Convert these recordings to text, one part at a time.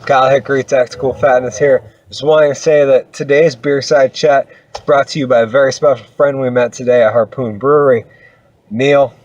Kyle Hickory, Tactical Fatness here. Just wanting to say that today's Beerside Chat is brought to you by a very special friend we met today at Harpoon Brewery, Neil.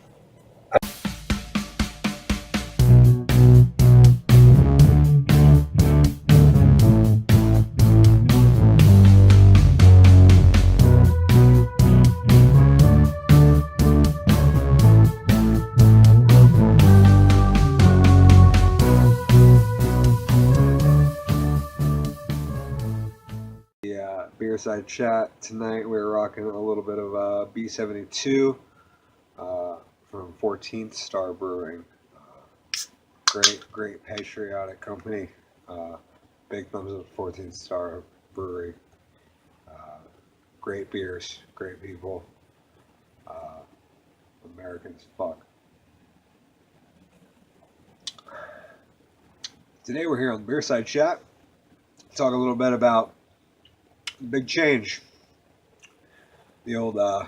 Beerside Chat. Tonight we're rocking a little bit of B72 from 14th Star Brewing. Great patriotic company. Big thumbs up 14th Star Brewery. Great beers, great people. American as fuck. Today we're here on the Beerside Chat to talk a little bit about big change. The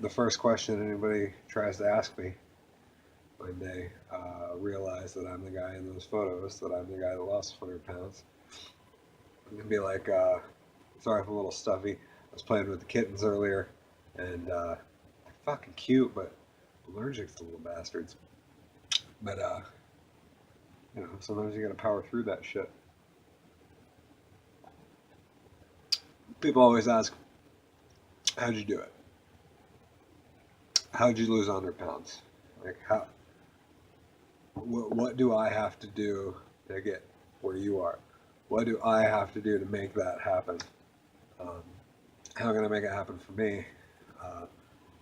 first question anybody tries to ask me when they realize that I'm the guy in those photos, that I'm the guy that lost 100 pounds. I'm gonna be like, sorry if I'm a little stuffy. I was playing with the kittens earlier, and they're fucking cute, but allergic to little bastards. But sometimes you gotta power through that shit. People always ask, how'd you do it? How'd you lose 100 pounds? Like, what do I have to do to get where you are? What do I have to do to make that happen? How can I make it happen for me?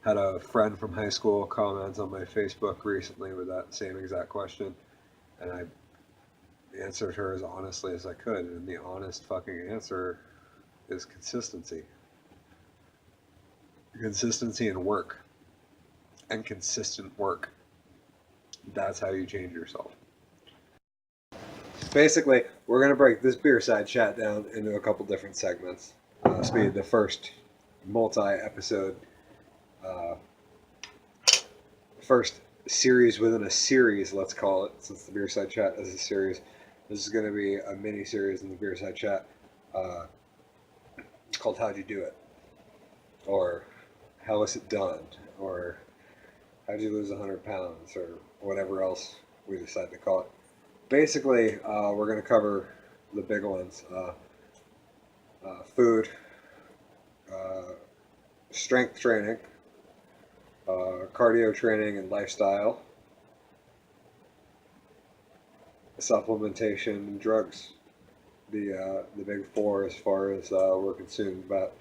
Had a friend from high school comment on my Facebook recently with that same exact question, and I answered her as honestly as I could, and the honest fucking answer is consistency. Consistency in work. And consistent work. That's how you change yourself. Basically, we're going to break this Beerside Chat down into a couple different segments. This will be the first multi-episode, first series within a series, let's call it, since the Beerside Chat is a series. This is going to be a mini-series in the Beerside Chat. It's called How'd You Do It? Or How Was It Done? Or How'd You Lose 100 Pounds? Or whatever else we decide to call it. Basically, we're going to cover the big ones. Food, strength training, cardio training and lifestyle, supplementation, and drugs. The big four as far as we're concerned about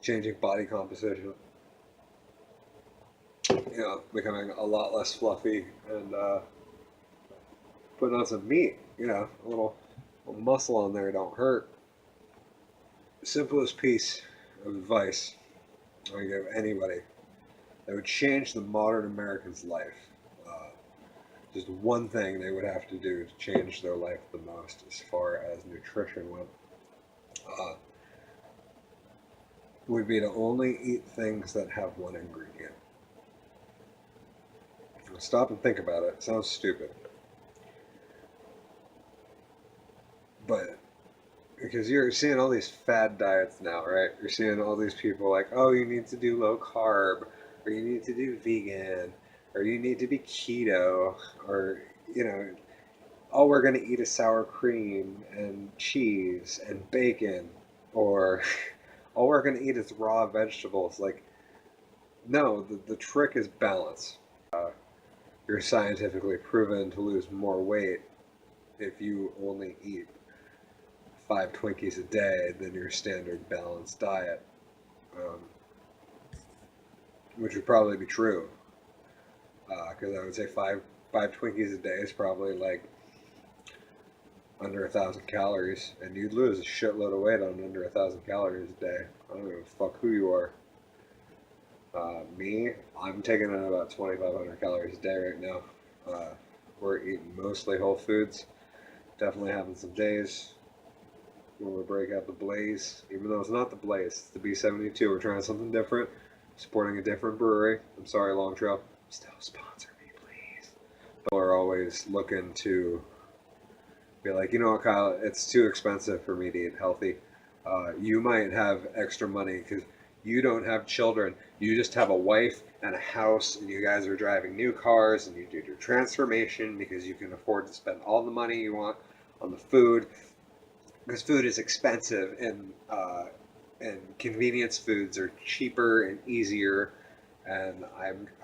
changing body composition. Becoming a lot less fluffy and putting on some meat. A little muscle on there don't hurt. The simplest piece of advice I would give anybody that would change the modern American's life. Just one thing they would have to do to change their life the most as far as nutrition went would be to only eat things that have one ingredient. Stop and think about it. It sounds stupid. But because you're seeing all these fad diets now, right? You're seeing all these people like, oh, you need to do low carb, or you need to do vegan, or you need to be keto, or, oh, we're going to eat a sour cream and cheese and bacon, or all we're going to eat is raw vegetables. Like, no, the trick is balance. You're scientifically proven to lose more weight if you only eat 5 Twinkies a day than your standard balanced diet, which would probably be true, because I would say five Twinkies a day is probably like under 1,000 calories, and you'd lose a shitload of weight on under 1,000 calories a day. I don't give a fuck who you are. Me, I'm taking in about 2,500 calories a day right now. We're eating mostly whole foods. Definitely having some days when we break out the Blaze, even though it's not the Blaze, it's the B72. We're trying something different, supporting a different brewery. I'm sorry, Long Trail, still sponsor me, please. But we're always looking to Be like, you know what, Kyle, it's too expensive for me to eat healthy. You might have extra money because you don't have children. You just have a wife and a house, and you guys are driving new cars, and you did your transformation because you can afford to spend all the money you want on the food because food is expensive, and convenience foods are cheaper and easier. And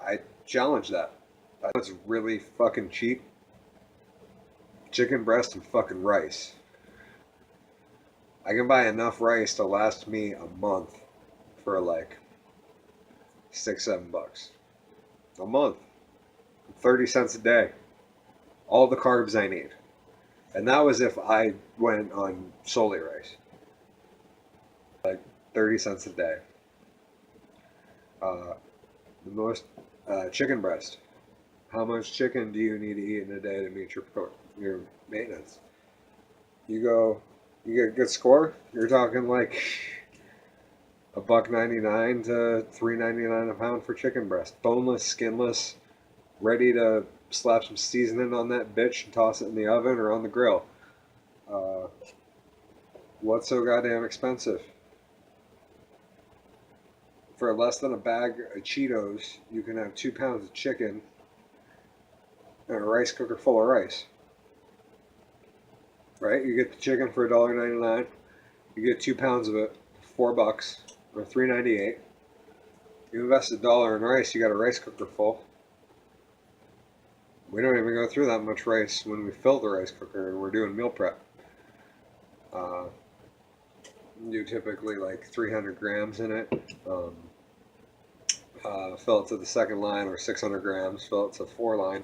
I challenge that. It's really fucking cheap. Chicken breast and fucking rice. I can buy enough rice to last me a month for like $6, $7 a month, 30 cents a day, all the carbs I need, and that was if I went on solely rice, like 30 cents a day. The most chicken breast. How much chicken do you need to eat in a day to meet your maintenance? You go, you get a good score. You're talking like $1.99 to $3.99 a pound for chicken breast, boneless, skinless, ready to slap some seasoning on that bitch and toss it in the oven or on the grill. Uh, what's so goddamn expensive? For less than a bag of Cheetos, you can have 2 pounds of chicken and a rice cooker full of rice. Right? You get the chicken for $1.99. You get 2 pounds of it, $4 or $3.98. You invest $1 in rice, you got a rice cooker full. We don't even go through that much rice when we fill the rice cooker and we're doing meal prep. Do typically like 300 grams in it. Fill it to the second line, or 600 grams, fill it to 4 line.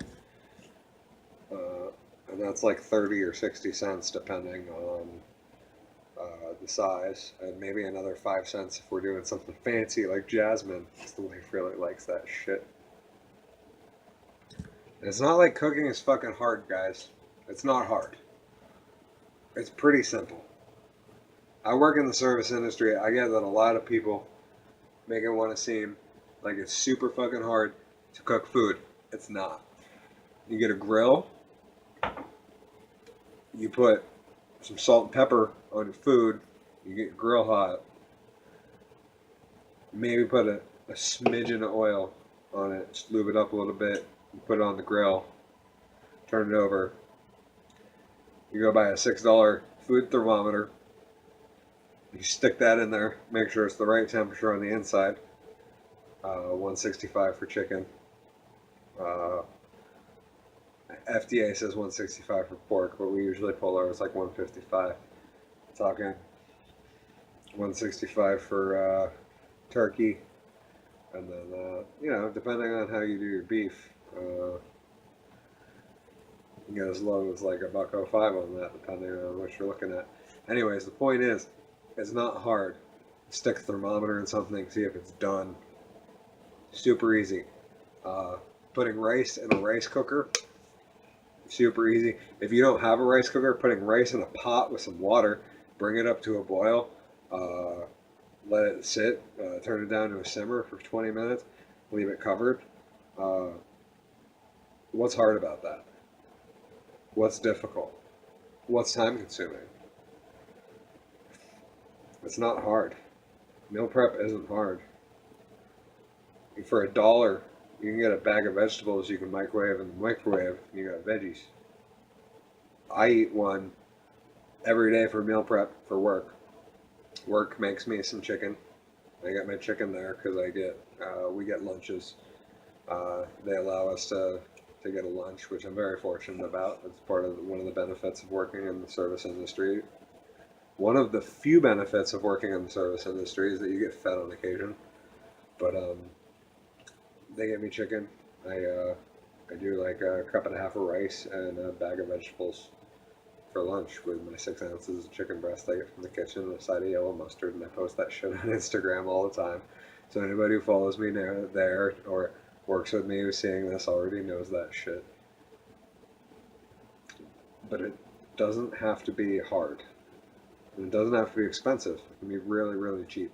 And that's like 30 or 60 cents depending on the size, and maybe another 5 cents if we're doing something fancy like Jasmine. Because the wife really likes that shit. And it's not like cooking is fucking hard, guys. It's not hard. It's pretty simple. I work in the service industry. I get that a lot of people make it want to seem like it's super fucking hard to cook food. It's not. You get a grill, you put some salt and pepper on your food, you get your grill hot, maybe put a smidgen of oil on it, just lube it up a little bit, you put it on the grill, turn it over. You go buy a $6 food thermometer, you stick that in there, make sure it's the right temperature on the inside. 165 for chicken. FDA says 165 for pork, but we usually pull ours like 155. Talking 165 for turkey, and then depending on how you do your beef, you can get as low as like $1.05 on that, depending on what you're looking at. Anyways, the point is, it's not hard. Stick a thermometer in something, see if it's done. Super easy. Putting rice in a rice cooker, super easy. If you don't have a rice cooker, putting rice in a pot with some water, bring it up to a boil, let it sit, turn it down to a simmer for 20 minutes, leave it covered. What's hard about that? What's difficult? What's time consuming? It's not hard. Meal prep isn't hard. For $1, you can get a bag of vegetables you can microwave in the microwave, and you got veggies. I eat one every day for meal prep for work. Work makes me some chicken. I get my chicken there because we get lunches. They allow us to get a lunch, which I'm very fortunate about. It's part of one of the benefits of working in the service industry. One of the few benefits of working in the service industry is that you get fed on occasion. But they get me chicken. I do like a cup and a half of rice and a bag of vegetables for lunch with my 6 ounces of chicken breast I get from the kitchen and a side of yellow mustard, and I post that shit on Instagram all the time. So anybody who follows me there or works with me who's seeing this already knows that shit. But it doesn't have to be hard. And it doesn't have to be expensive. It can be really, really cheap.